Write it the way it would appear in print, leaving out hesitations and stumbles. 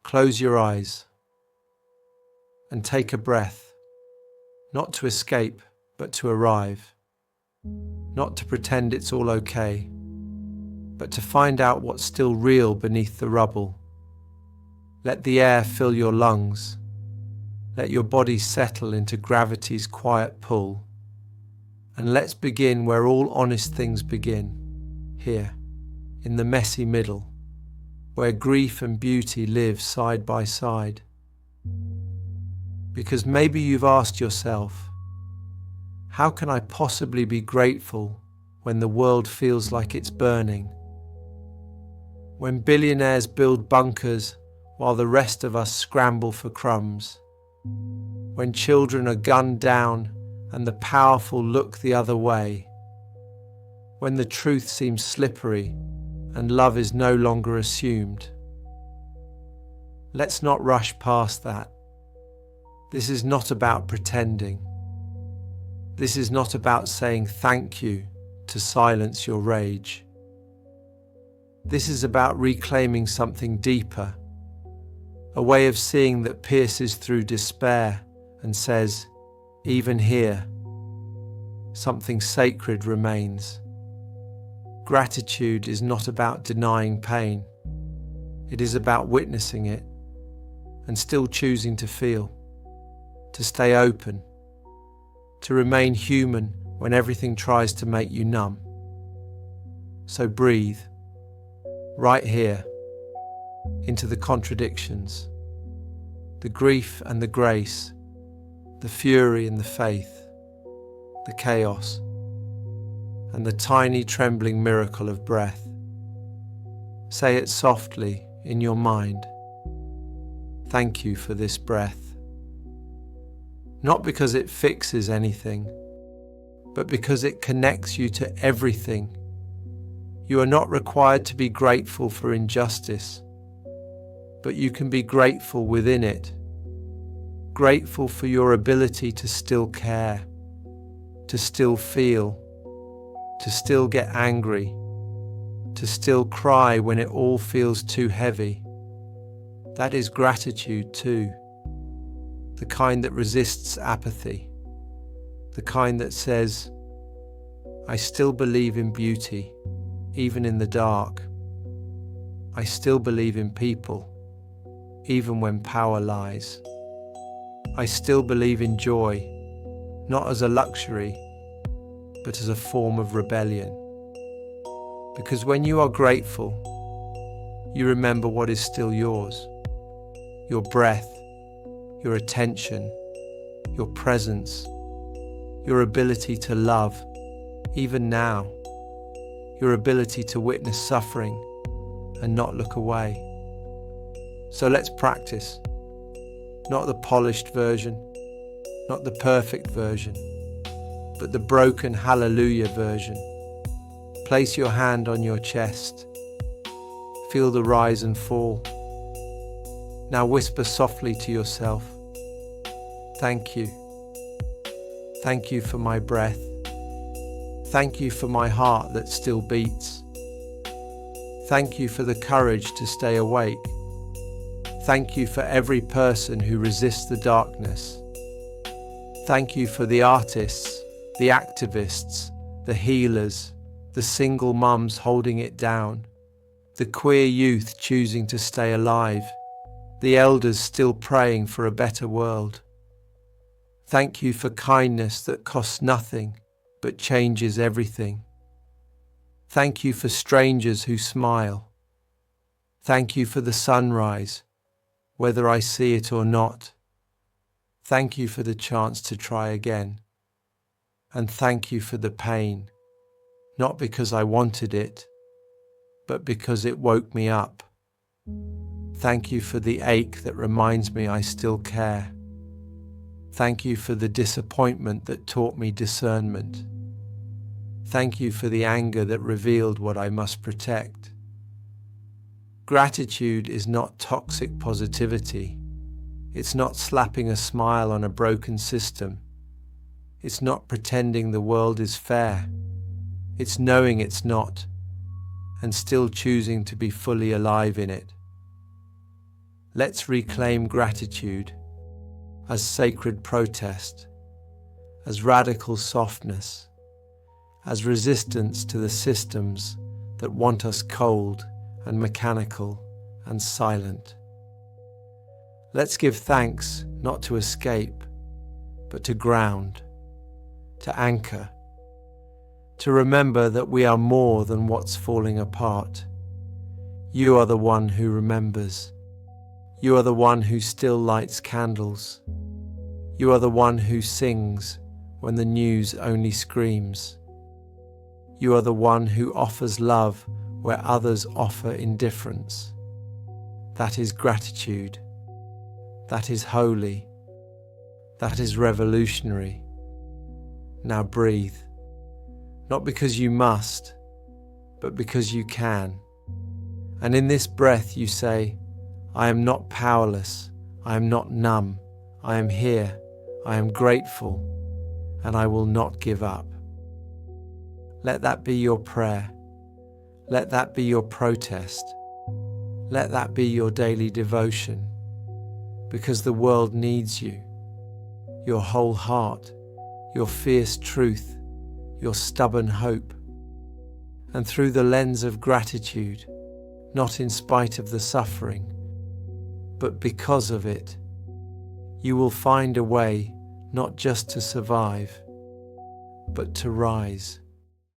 Close your eyes and take a breath, not to escape, but to arrive, not to pretend it's all okay, but to find out what's still real beneath the rubble. Let the air fill your lungs. Let your body settle into gravity's quiet pull. And let's begin where all honest things begin, here, in the messy middle, where grief and beauty live side by side. Because maybe you've asked yourself, how can I possibly be grateful when the world feels like it's burning? When billionaires build bunkers while the rest of us scramble for crumbs? When children are gunned down and the powerful look the other way? When the truth seems slippery and love is no longer assumed? Let's not rush past that. This is not about pretending. This is not about saying thank you to silence your rage. This is about reclaiming something deeper, a way of seeing that pierces through despair and says, even here, something sacred remains. Gratitude is not about denying pain. It is about witnessing it and still choosing to feel, to stay open, to remain human when everything tries to make you numb. So breathe, right here, into the contradictions, the grief and the grace, the fury and the faith, the chaos, and the tiny trembling miracle of breath. Say it softly in your mind. Thank you for this breath. Not because it fixes anything, but because it connects you to everything. You are not required to be grateful for injustice, but you can be grateful within it. Grateful for your ability to still care, to still feel, to still get angry, to still cry when it all feels too heavy. That is gratitude too, the kind that resists apathy, the kind that says, I still believe in beauty, even in the dark. I still believe in people, even when power lies. I still believe in joy, not as a luxury, but as a form of rebellion. Because when you are grateful, you remember what is still yours. Your breath, your attention, your presence, your ability to love, even now, your ability to witness suffering and not look away. So let's practice, not the polished version, not the perfect version, but the broken hallelujah version. Place your hand on your chest. Feel the rise and fall. Now whisper softly to yourself, thank you. Thank you for my breath. Thank you for my heart that still beats. Thank you for the courage to stay awake. Thank you for every person who resists the darkness. Thank you for the artists, the activists, the healers, the single mums holding it down, the queer youth choosing to stay alive, the elders still praying for a better world. Thank you for kindness that costs nothing but changes everything. Thank you for strangers who smile. Thank you for the sunrise, whether I see it or not. Thank you for the chance to try again. And thank you for the pain, not because I wanted it, but because it woke me up. Thank you for the ache that reminds me I still care. Thank you for the disappointment that taught me discernment. Thank you for the anger that revealed what I must protect. Gratitude is not toxic positivity. It's not slapping a smile on a broken system. It's not pretending the world is fair. It's knowing it's not, and still choosing to be fully alive in it. Let's reclaim gratitude as sacred protest, as radical softness, as resistance to the systems that want us cold and mechanical and silent. Let's give thanks not to escape, but to ground, to anchor, to remember that we are more than what's falling apart. You are the one who remembers. You are the one who still lights candles. You are the one who sings when the news only screams. You are the one who offers love where others offer indifference. That is gratitude. That is holy. That is revolutionary. Now breathe. Not because you must, but because you can. And in this breath you say, I am not powerless. I am not numb. I am here. I am grateful. And I will not give up. Let that be your prayer. Let that be your protest. Let that be your daily devotion. Because the world needs you. Your whole heart, your fierce truth, your stubborn hope. And through the lens of gratitude, not in spite of the suffering, but because of it, you will find a way not just to survive, but to rise.